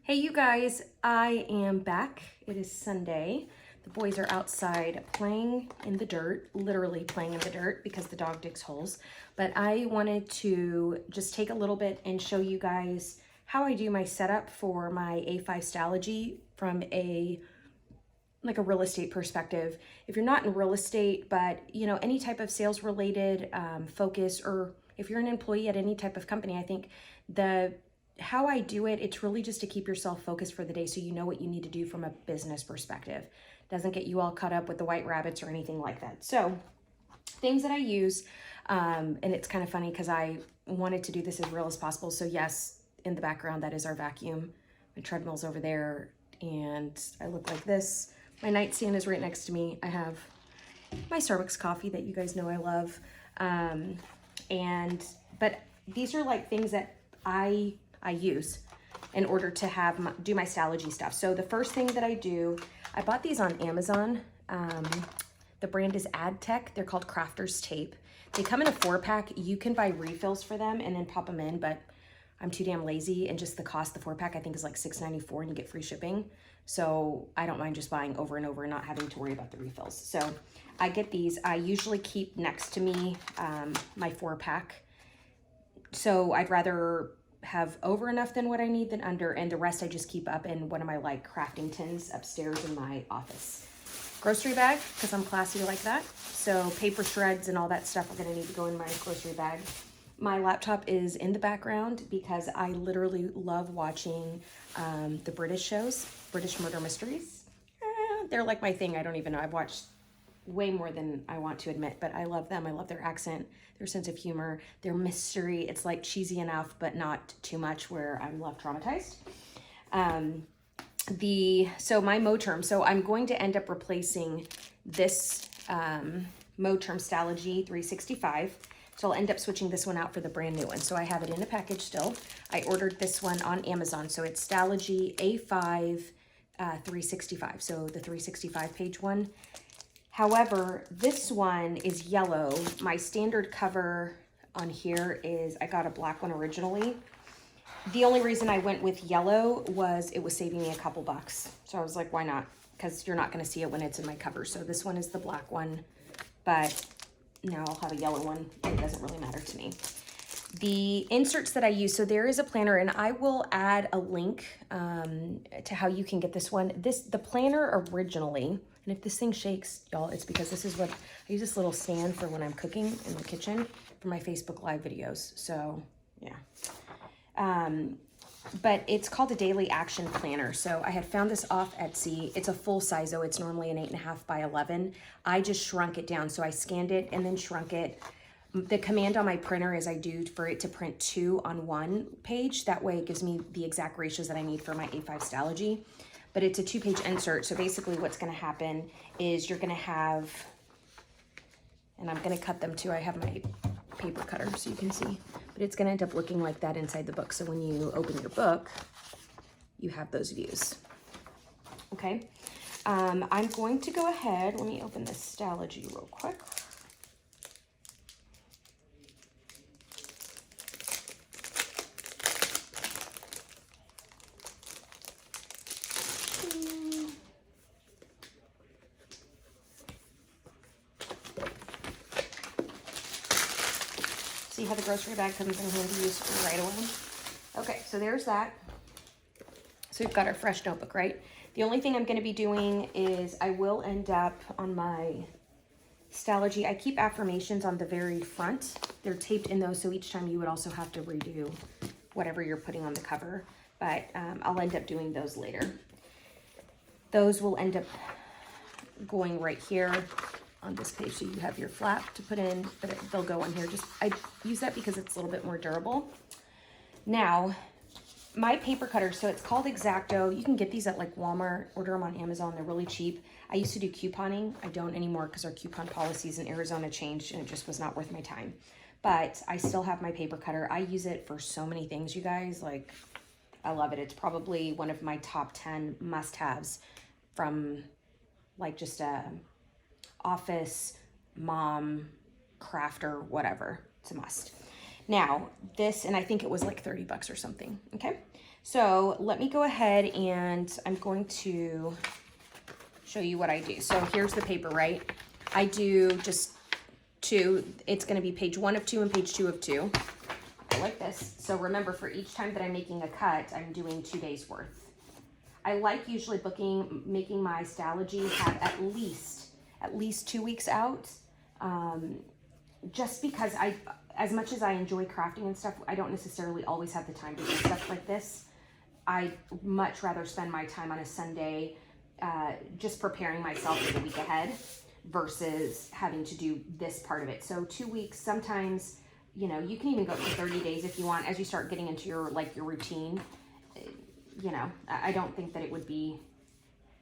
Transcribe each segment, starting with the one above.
Hey you guys, I am back. It is Sunday. The boys are outside playing in the dirt, literally playing in the dirt because the dog digs holes. But I wanted to just take a little bit and show you guys how I do my setup for my A5 Stalogy from a real estate perspective. If you're not in real estate, but any type of sales related focus, or if you're an employee at any type of company, I think how I do it, it's really just to keep yourself focused for the day so you know what you need to do from a business perspective. Doesn't get you all caught up with the white rabbits or anything like that. So things that I use, and it's kind of funny because I wanted to do this as real as possible. So yes, in the background, that is our vacuum. My treadmill's over there and I look like this. My nightstand is right next to me. I have my Starbucks coffee that you guys know I love. But these are like things that I use in order to do my Stalogy stuff. So the first thing that I do, I bought these on Amazon. The brand is AdTech. They're called Crafter's Tape. They come in a 4-pack. You can buy refills for them and then pop them in, but I'm too damn lazy, and just the cost, the 4-pack I think is like $6.94 and you get free shipping. So I don't mind just buying over and over and not having to worry about the refills. So I get these. I usually keep next to me my 4-pack. So I'd rather have over enough than what I need than under, and the rest I just keep up in one of my like crafting tins upstairs in my office. Grocery bag, because I'm classy like that. So paper shreds and all that stuff are gonna need to go in my grocery bag. My laptop is in the background because I literally love watching the British shows, British murder mysteries. They're like my thing. I don't even know. I've watched way more than I want to admit, but I love them. I love their accent, their sense of humor, their mystery. It's like cheesy enough, but not too much where I'm left traumatized. So my Moterm, so I'm going to end up replacing this Moterm Stalogy 365. So I'll end up switching this one out for the brand new one. So I have it in a package still. I ordered this one on Amazon. So it's Stalogy A5 365. So the 365 page one. However, this one is yellow. My standard cover on here is, I got a black one originally. The only reason I went with yellow was it was saving me a couple bucks. So I was like, why not? Because you're not gonna see it when it's in my cover. So this one is the black one, but now I'll have a yellow one. It doesn't really matter to me. The inserts that I use, so there is a planner, and I will add a link to how you can get this one. The planner originally, and if this thing shakes, y'all, it's because this is what, I use this little stand for when I'm cooking in the kitchen for my Facebook Live videos. So yeah. But it's called a daily action planner. So I had found this off Etsy. It's a full size though. It's normally an 8.5 by 11. I just shrunk it down. So I scanned it and then shrunk it. The command on my printer is I do for it to print 2 on 1 page. That way it gives me the exact ratios that I need for my A5 Stalogy. But it's a 2-page insert. So basically what's gonna happen is you're gonna have, and I'm gonna cut them too. I have my paper cutter so you can see, but it's gonna end up looking like that inside the book. So when you open your book, you have those views. Okay, I'm going to go ahead, let me open this Stalogy real quick. See how the grocery bag comes in handy use right away? Okay, so there's that. So we've got our fresh notebook, right? The only thing I'm gonna be doing is I will end up on my Stalogy, I keep affirmations on the very front. They're taped in those, so each time you would also have to redo whatever you're putting on the cover, but I'll end up doing those later. Those will end up going right here on this page, so you have your flap to put in, but they'll go on here. I use that because it's a little bit more durable. Now, my paper cutter, so it's called X-Acto. You can get these at like Walmart, order them on Amazon. They're really cheap. I used to do couponing. I don't anymore because our coupon policies in Arizona changed and it just was not worth my time. But I still have my paper cutter. I use it for so many things, you guys. Like, I love it. It's probably one of my top 10 must-haves from like just a office, mom, crafter, whatever. It's a must. Now, this, and I think it was like 30 bucks or something, okay? So let me go ahead and I'm going to show you what I do. So here's the paper, right? I do just 2. It's going to be page 1 of 2 and page 2 of 2. I like this. So remember, for each time that I'm making a cut, I'm doing 2 days worth. I like usually making my Stalogy have at least 2 weeks out. Just because as much as I enjoy crafting and stuff, I don't necessarily always have the time to do stuff like this. I'd much rather spend my time on a Sunday just preparing myself for the week ahead versus having to do this part of it. So 2 weeks, sometimes, you know, you can even go for 30 days if you want, as you start getting into your routine. You know, I don't think that it would be,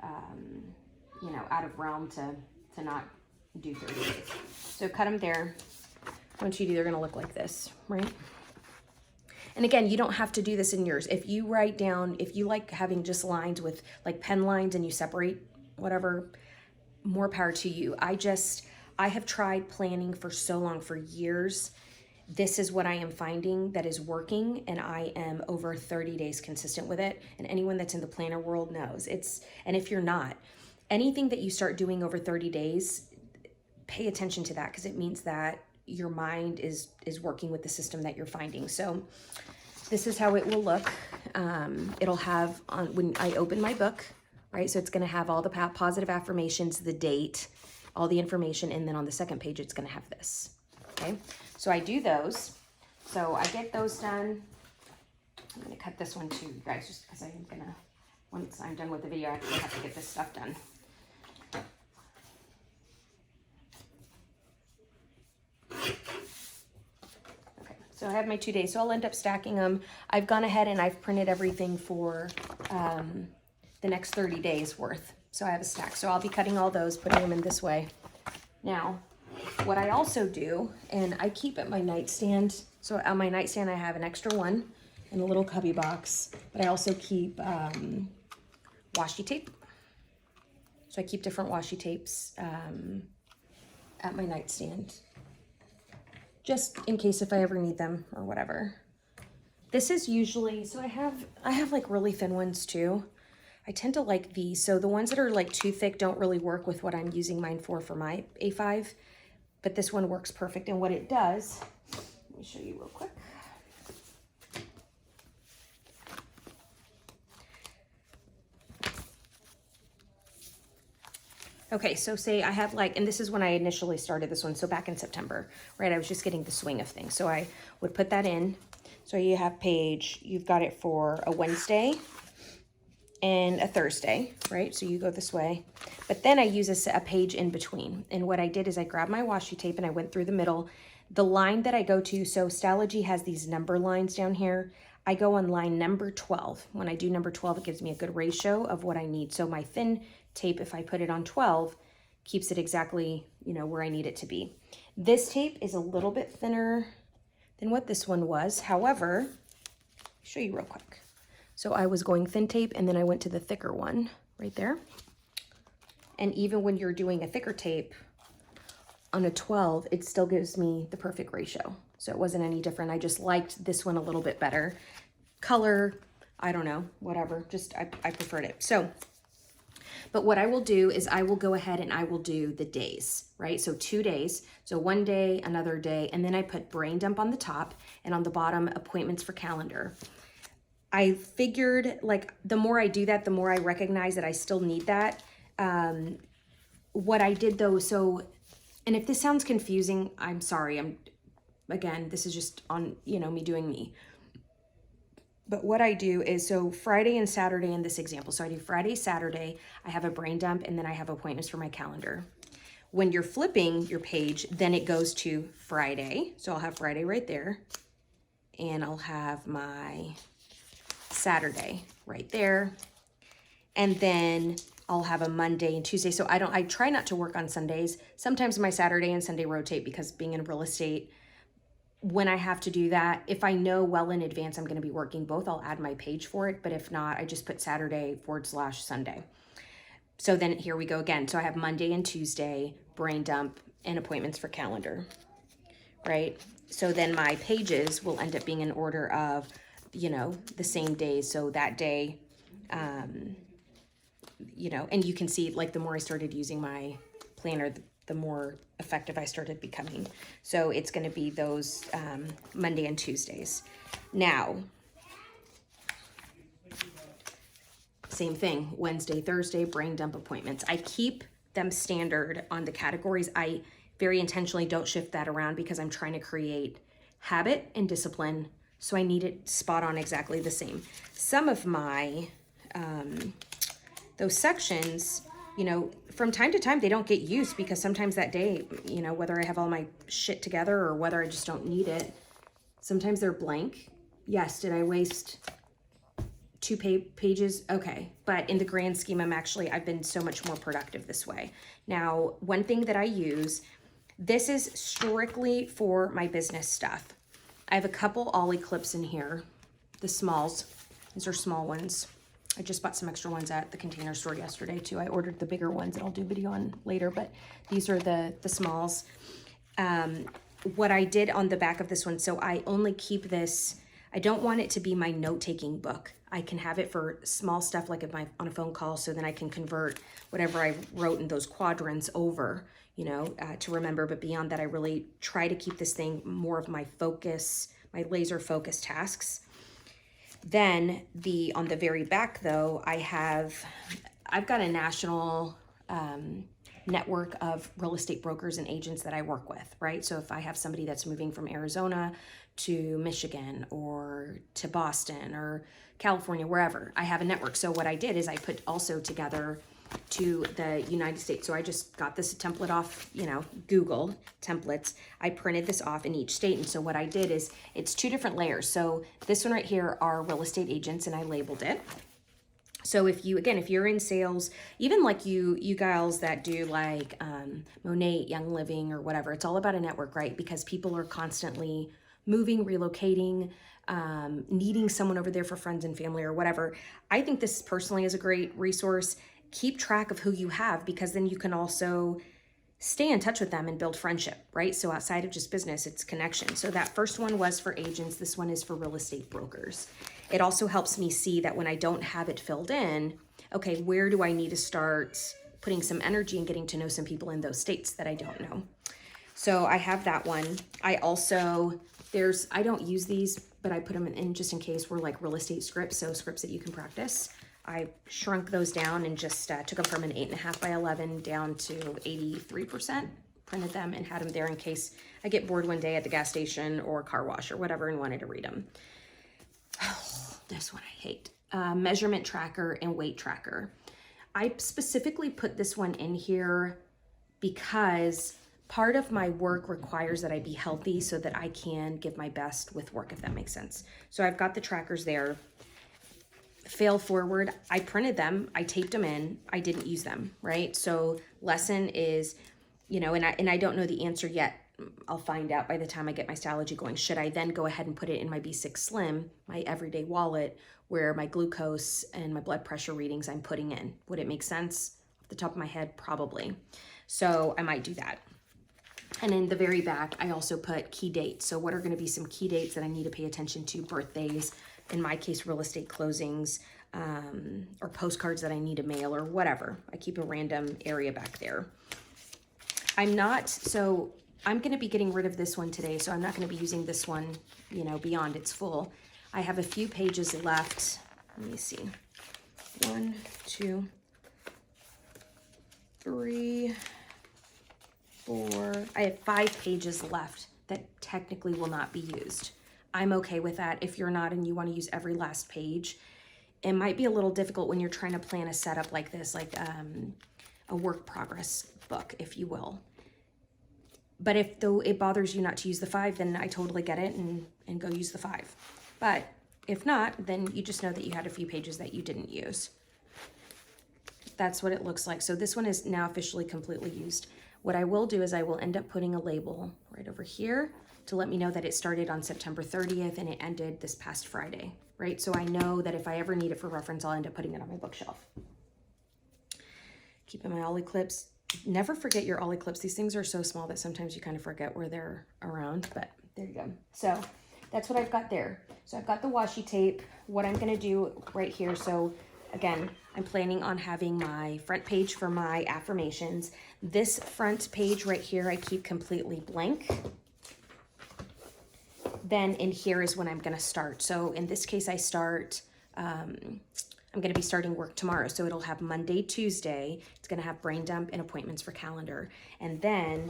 you know, out of realm to not do 30 days. So cut them there. Once you do, they're going to look like this, right? And again, you don't have to do this in yours. If you write down, if you like having just lines with like pen lines and you separate whatever, more power to you. I have tried planning for so long, for years. This is what I am finding that is working, and I am over 30 days consistent with it. And anyone that's in the planner world knows and if you're not, anything that you start doing over 30 days, pay attention to that, because it means that your mind is working with the system that you're finding. So this is how it will look. It'll have, when I open my book, right? So it's going to have all the positive affirmations, the date, all the information, and then on the second page, it's going to have this. Okay. So I do those. So I get those done. I'm going to cut this one too, you guys, just because I'm going to, once I'm done with the video, I actually have to get this stuff done. Okay, so I have my 2 days, so I'll end up stacking them. I've gone ahead and I've printed everything for the next 30 days worth. So I have a stack. So I'll be cutting all those, putting them in this way. Now, what I also do, and I keep at my nightstand, so on my nightstand I have an extra one in a little cubby box, but I also keep washi tape. So I keep different washi tapes at my nightstand, just in case if I ever need them or whatever. This is usually, so I have like really thin ones too. I tend to like these. So the ones that are like too thick don't really work with what I'm using mine for my A5, but this one works perfect. And what it does, let me show you real quick. Okay, so say I have like, and this is when I initially started this one, so back in September, right? I was just getting the swing of things. So I would put that in. So you have you've got it for a Wednesday and a Thursday, right? So you go this way. But then I use a page in between. And what I did is I grabbed my washi tape and I went through the middle. The line that I go to, so Stalogy has these number lines down here. I go on line number 12. When I do number 12, it gives me a good ratio of what I need. So my thin tape, if I put it on 12, keeps it exactly, you know, where I need it to be. This tape is a little bit thinner than what this one was. However, I'll show you real quick. So I was going thin tape and then I went to the thicker one right there. And even when you're doing a thicker tape on a 12, it still gives me the perfect ratio. So it wasn't any different. I just liked this one a little bit better. Color, I don't know, whatever, just I preferred it. So, but what I will do is I will go ahead and I will do the days, right? So 2 days, so 1 day, another day, and then I put brain dump on the top and on the bottom, appointments for calendar. I figured like the more I do that, the more I recognize that I still need that. What I did though, so, and if this sounds confusing, I'm sorry. Again, this is just on, you know, me doing me. But what I do is, so Friday and Saturday in this example, so I do Friday, Saturday, I have a brain dump, and then I have appointments for my calendar. When you're flipping your page, then it goes to Friday. So I'll have Friday right there, and I'll have my Saturday right there. And then I'll have a Monday and Tuesday. So I try not to work on Sundays. Sometimes my Saturday and Sunday rotate because being in real estate, when I have to do that, if I know well in advance I'm going to be working both, I'll add my page for it. But if not, I just put Saturday / Sunday. So then here we go again. So I have Monday and Tuesday, brain dump, and appointments for calendar, right? So then my pages will end up being in order of you know, the same day. So that day, you know, and you can see like the more I started using my planner, the more effective I started becoming. So it's going to be those Monday and Tuesdays. Now, same thing, Wednesday, Thursday, brain dump appointments. I keep them standard on the categories. I very intentionally don't shift that around because I'm trying to create habit and discipline. So I need it spot on exactly the same. Some of my, those sections, you know, from time to time, they don't get used because sometimes that day, you know, whether I have all my shit together or whether I just don't need it, sometimes they're blank. Yes, did I waste 2 pages? Okay, but in the grand scheme, I've been so much more productive this way. Now, one thing that I use, this is strictly for my business stuff. I have a couple ollie clips in here, the smalls. These are small ones. I just bought some extra ones at the Container Store yesterday too. I ordered the bigger ones that I'll do video on later, but these are the smalls. What I did on the back of this one, so I only keep this, I don't want it to be my note-taking book. I can have it for small stuff like if I'm on a phone call, so then I can convert whatever I wrote in those quadrants over, you know, to remember. But beyond that, I really try to keep this thing more of my focus, my laser focus tasks. Then on the very back though, I've got a national network of real estate brokers and agents that I work with, right? So if I have somebody that's moving from Arizona to Michigan or to Boston or California, wherever, I have a network. So what I did is I put also together to the United States. So I just got this template off, you know, Google templates. I printed this off in each state. And so what I did is it's 2 different layers. So this one right here are real estate agents and I labeled it. So if you're in sales, even like you gals that do like Monet, Young Living or whatever, it's all about a network, right? Because people are constantly moving, relocating, needing someone over there for friends and family or whatever. I think this personally is a great resource. Keep track of who you have because then you can also stay in touch with them and build friendship, right? So outside of just business, it's connection. So that first one was for agents. This one is for real estate brokers. It also helps me see that when I don't have it filled in, okay, where do I need to start putting some energy and getting to know some people in those states that I don't know? So I have that one. I also, I don't use these, but I put them in just in case we're like real estate scripts. So scripts that you can practice. I shrunk those down and just took them from an 8.5 by 11 down to 83%, printed them and had them there in case I get bored one day at the gas station or car wash or whatever and wanted to read them. Oh, this one I hate. Measurement tracker and weight tracker. I specifically put this one in here because part of my work requires that I be healthy so that I can give my best with work, if that makes sense. So I've got the trackers there. Fail forward, I printed them, I taped them in, I didn't use them, right? So lesson is, you know, and I don't know the answer yet. I'll find out by the time I get my Stalogy going. Should I then go ahead and put it in my B6 Slim, my everyday wallet, where my glucose and my blood pressure readings I'm putting in? Would it make sense? Off the top of my head, probably. So I might do that. And in the very back, I also put key dates. So what are gonna be some key dates that I need to pay attention to? Birthdays, in my case, real estate closings, or postcards that I need to mail or whatever. I keep a random area back there. I'm gonna be getting rid of this one today, so I'm not gonna be using this one, you know, beyond its full. I have a few pages left. Let me see. 1, 2, 3, 4. I have 5 pages left that technically will not be used. I'm okay with that. If you're not and you want to use every last page, it might be a little difficult when you're trying to plan a setup like this, like a work progress book, if you will. But if though it bothers you not to use the 5, then I totally get it and go use the 5. But if not, then you just know that you had a few pages that you didn't use. That's what it looks like. So this one is now officially completely used. What I will do is I will end up putting a label right over here to let me know that it started on September 30th and it ended this past Friday, right? So I know that if I ever need it for reference, I'll end up putting it on my bookshelf. Keeping my ollie clips. Never forget your ollie clips. These things are so small that sometimes you kind of forget where they're around, but there you go. So that's what I've got there. So I've got the washi tape. What I'm gonna do right here, so again, I'm planning on having my front page for my affirmations. This front page right here, I keep completely blank. Then in here is when I'm gonna start. So in this case, I start, I'm gonna be starting work tomorrow. So it'll have Monday, Tuesday. It's gonna have brain dump and appointments for calendar. And then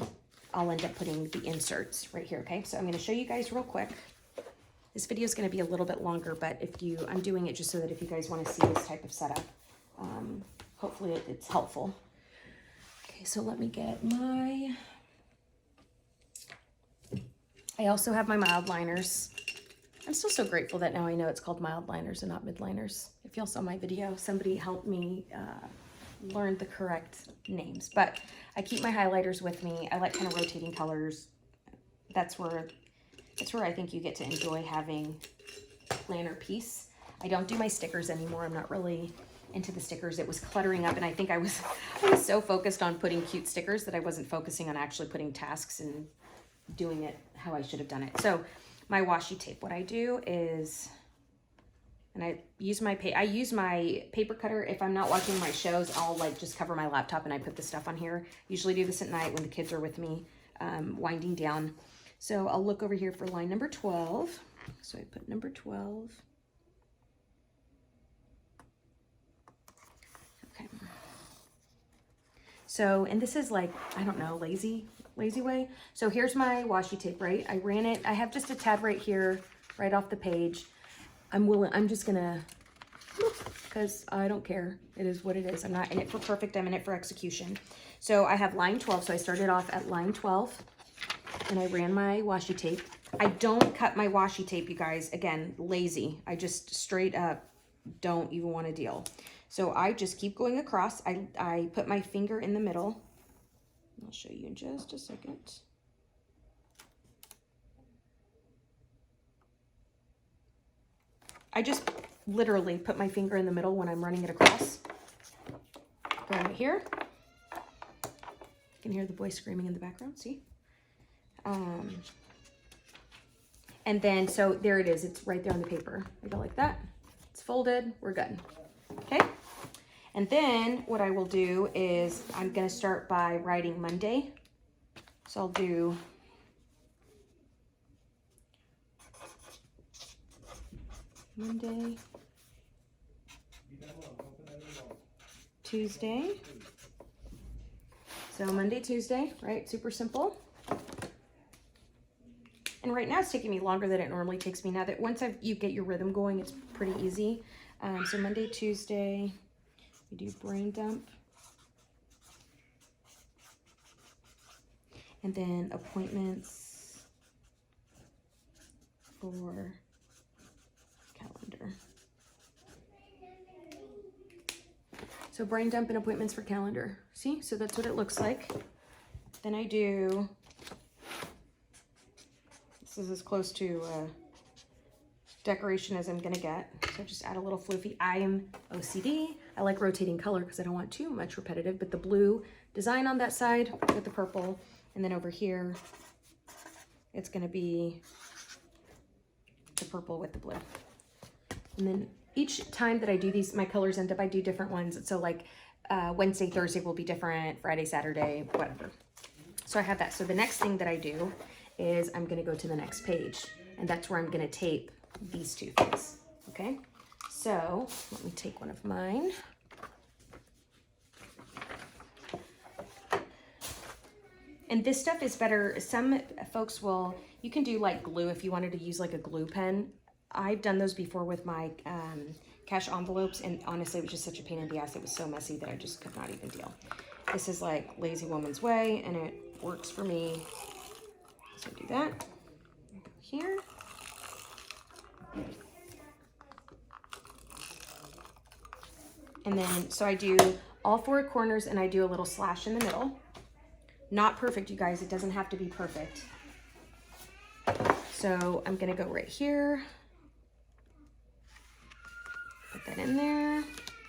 I'll end up putting the inserts right here, okay? So I'm gonna show you guys real quick. This video is gonna be a little bit longer, but I'm doing it just so that if you guys wanna see this type of setup, hopefully it's helpful. Okay, so let me get I also have my mild liners. I'm still so grateful that now I know it's called mild liners and not midliners. If y'all saw my video, somebody helped me learn the correct names. But I keep my highlighters with me. I like kind of rotating colors. That's where I think you get to enjoy having a planner piece. I don't do my stickers anymore. I'm not really into the stickers. It was cluttering up, and I think I was so focused on putting cute stickers that I wasn't focusing on actually putting tasks and doing it how I should have done it. So my washi tape, what I do is, and I use my paper cutter. If I'm not watching my shows, I'll like just cover my laptop and I put the stuff on here. Usually do this at night when the kids are with me, winding down. So I'll look over here for line number 12. So I put number 12. Okay. So, and this is like, I don't know, lazy way. So here's my washi tape, right? I ran it. I have just a tab right here, right off the page. I'm just gonna, because I don't care. It is what it is. I'm not in it for perfect. I'm in it for execution. So I have line 12. So I started off at line 12 and I ran my washi tape. I don't cut my washi tape, you guys. Again, lazy. I just straight up don't even want to deal. So I just keep going across. I put my finger in the middle. I'll show you in just a second. I just literally put my finger in the middle when I'm running it across. Go right here. You can hear the boy screaming in the background, see? And then, so there it is. It's right there on the paper. I go like that. It's folded. We're good. Okay? And then what I will do is I'm going to start by writing Monday. So I'll do Monday, Tuesday. So Monday, Tuesday, right? Super simple. And right now it's taking me longer than it normally takes me. Now that once you get your rhythm going, it's pretty easy. So Monday, Tuesday. We do brain dump. And then appointments for calendar. So brain dump and appointments for calendar. See? So that's what it looks like. Then I do, this is as close to decoration as I'm gonna get. So just add a little floofy. I'm OCD. I like rotating color because I don't want too much repetitive, but the blue design on that side with the purple. And then over here, it's gonna be the purple with the blue. And then each time that I do these, my colors end up, I do different ones. So like Wednesday, Thursday will be different, Friday, Saturday, whatever. So I have that. So the next thing that I do is I'm gonna go to the next page, and that's where I'm gonna tape these two things, okay? So let me take one of mine. And this stuff is better. Some folks will, you can do like glue if you wanted to use like a glue pen. I've done those before with my cash envelopes, and honestly, it was just such a pain in the ass. It was so messy that I just could not even deal. This is like lazy woman's way, and it works for me. So do that here. And then, so I do all four corners, and I do a little slash in the middle. Not perfect, you guys. It doesn't have to be perfect. So I'm gonna go right here. Put that in there.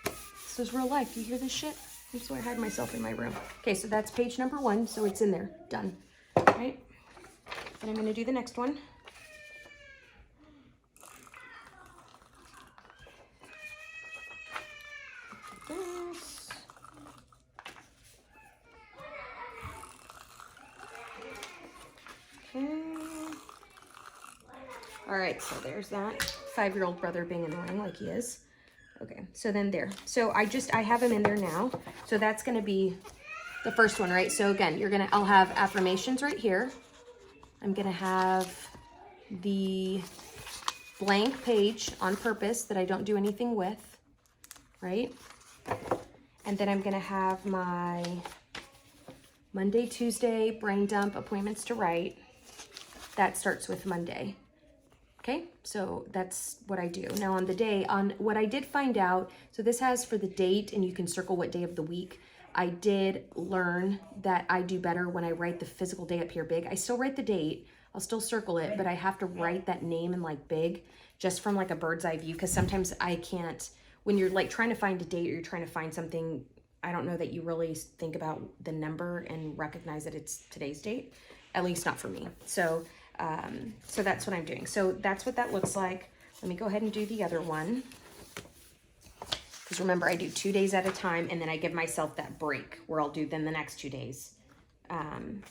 This is real life. You hear this shit? That's why I hide myself in my room. Okay, so that's page number 1, so it's in there. Done. All right? And I'm gonna do the next one. All right, so there's that 5-year-old brother being annoying like he is. Okay, so then there. So I have him in there now. So that's gonna be the first one, right? So again, I'll have affirmations right here. I'm gonna have the blank page on purpose that I don't do anything with, right? And then I'm gonna have my Monday, Tuesday brain dump appointments to write. That starts with Monday. Okay, so that's what I do. Now on the day, on what I did find out, so this has for the date and you can circle what day of the week. I did learn that I do better when I write the physical day up here big. I still write the date, I'll still circle it, but I have to write that name in like big, just from like a bird's eye view, because sometimes I can't, when you're like trying to find a date or you're trying to find something, I don't know that you really think about the number and recognize that it's today's date, at least not for me. So that's what I'm doing. So that's what that looks like. Let me go ahead and do the other one. Because remember, I do 2 days at a time, and then I give myself that break where I'll do then the next 2 days. And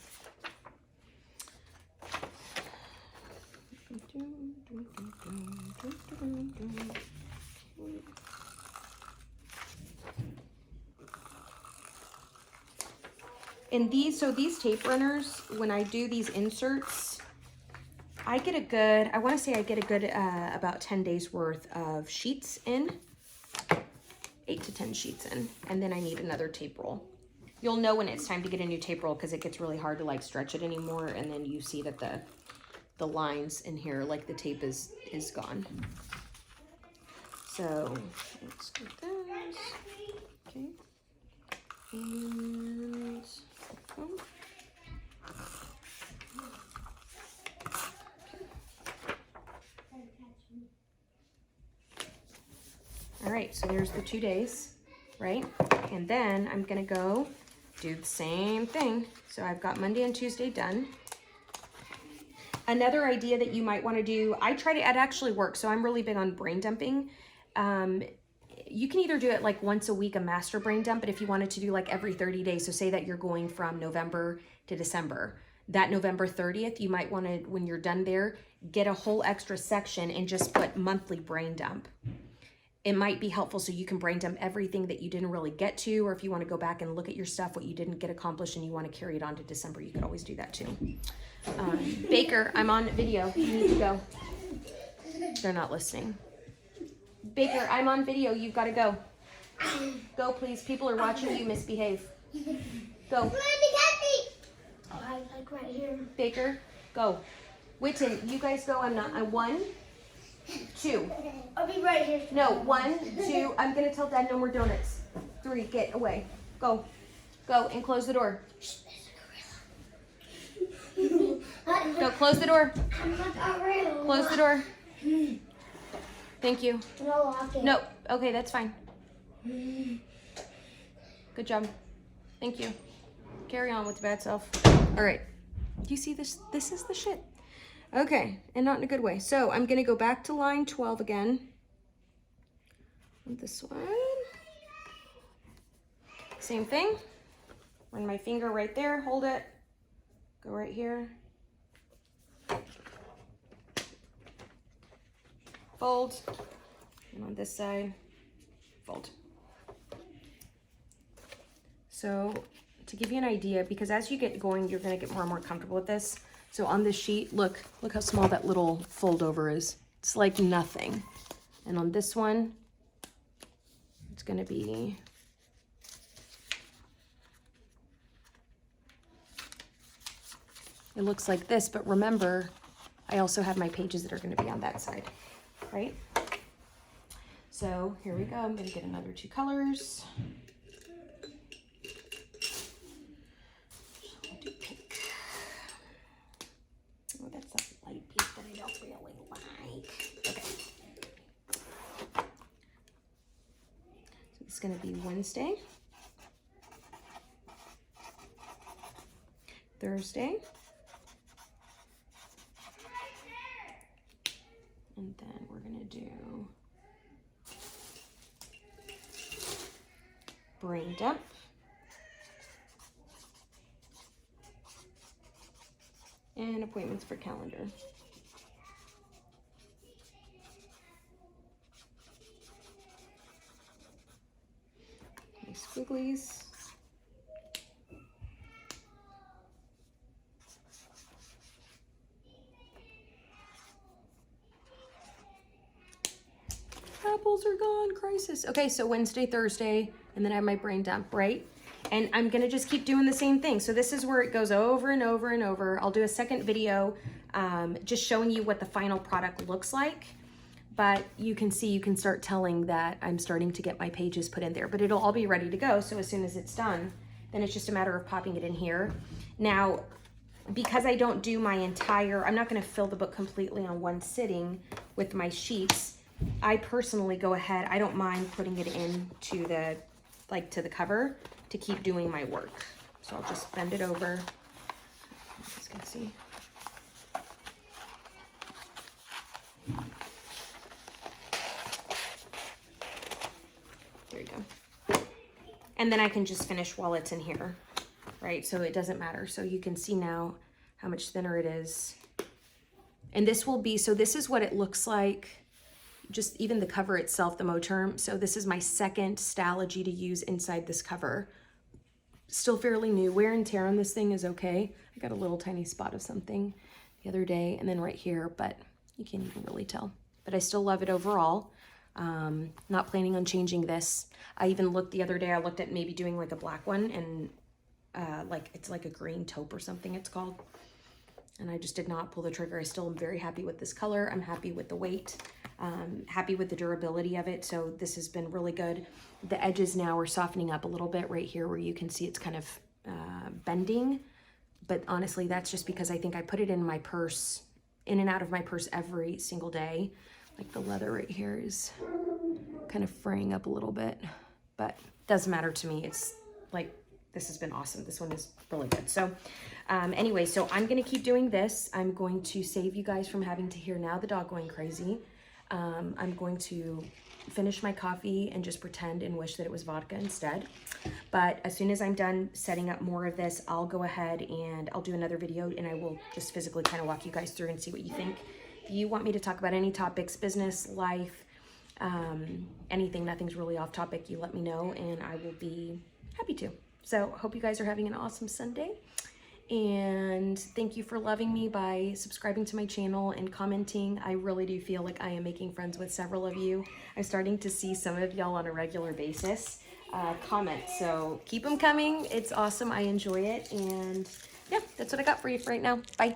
these tape runners, when I do these inserts, I get a good, I want to say I get a good about 10 days worth of sheets in, 8 to 10 sheets in, and then I need another tape roll. You'll know when it's time to get a new tape roll because it gets really hard to like stretch it anymore, and then you see that the lines in here, like the tape is gone. So let's get this. Okay. And all right, so there's the 2 days, right? And then I'm gonna go do the same thing. So I've got Monday and Tuesday done. Another idea that you might wanna do, it actually works. So I'm really big on brain dumping. You can either do it like once a week, a master brain dump, but if you wanted to do like every 30 days, so say that you're going from November to December, that November 30th, you might wanna, when you're done there, get a whole extra section and just put monthly brain dump. It might be helpful so you can brain dump everything that you didn't really get to, or if you want to go back and look at your stuff, what you didn't get accomplished, and you want to carry it on to December, you could always do that too. Baker, I'm on video. You need to go. They're not listening. Baker, I'm on video. You've got to go. Go, please. People are watching you misbehave. Go. Like right here. Baker, go. Witten, you guys go. I'm not. 1, 2. I'll be right here. No, 1, 2. I'm gonna tell Dad no more donuts. 3, get away. Go. Go and close the door. Go, close the door. I'm not a real. Close the door. Thank you. No, lock it. No, okay, that's fine. Good job. Thank you. Carry on with the bad self. All right. You see this? This is the shit. Okay, and not in a good way. So I'm gonna go back to line 12 again. On this one. Same thing. Run my finger right there, hold it. Go right here. Fold. And on this side, fold. So to give you an idea, because as you get going, you're gonna get more and more comfortable with this. So on this sheet, look how small that little fold over is. It's like nothing. And on this one, it's gonna be, it looks like this, but remember, I also have my pages that are gonna be on that side, right? So here we go, I'm gonna get another 2 colors. Going to be Wednesday, Thursday, and then we're going to do brain dump, and appointments for calendar. my squigglies. Apples are gone, crisis. Okay, so Wednesday, Thursday, and then I have my brain dump, right? And I'm gonna just keep doing the same thing. So this is where it goes over and over and over. I'll do a second video just showing you what the final product looks like. But you can see, you can start telling that I'm starting to get my pages put in there, but it'll all be ready to go. So as soon as it's done, then it's just a matter of popping it in here. Now, because I don't do my entire, I'm not gonna fill the book completely on one sitting with my sheets. I personally go ahead, I don't mind putting it into the, like to the cover to keep doing my work. So I'll just bend it over. You guys can see. There you go. And then I can just finish while it's in here, right? So it doesn't matter. So you can see now how much thinner it is. And this will be, so this is what it looks like. Just even the cover itself, the Moterm. So this is my second Stalogy to use inside this cover. Still fairly new. Wear and tear on this thing is okay. I got a little tiny spot of something the other day and then right here, but you can't even really tell. But I still love it overall. Not planning on changing this. I even looked the other day, I looked at maybe doing like a black one and like it's like a green taupe or something it's called. And I just did not pull the trigger. I still am very happy with this color. I'm happy with the weight. Happy with the durability of it. So this has been really good. The edges now are softening up a little bit right here where you can see it's kind of bending. But honestly, that's just because I think I put it in my purse, in and out of my purse every single day. Like the leather right here is kind of fraying up a little bit, but doesn't matter to me. It's like, this has been awesome. This one is really good. So anyway, so I'm going to keep doing this. I'm going to save you guys from having to hear now the dog going crazy. I'm going to finish my coffee and just pretend and wish that it was vodka instead. But as soon as I'm done setting up more of this, I'll go ahead and I'll do another video and I will just physically kind of walk you guys through and see what you think. If you want me to talk about any topics, business, life, anything, nothing's really off topic, you let me know and I will be happy to. So hope you guys are having an awesome Sunday. And thank you for loving me by subscribing to my channel and commenting. I really do feel like I am making friends with several of you. I'm starting to see some of y'all on a regular basis comment. So keep them coming. It's awesome. I enjoy it. And yeah, that's what I got for you for right now. Bye.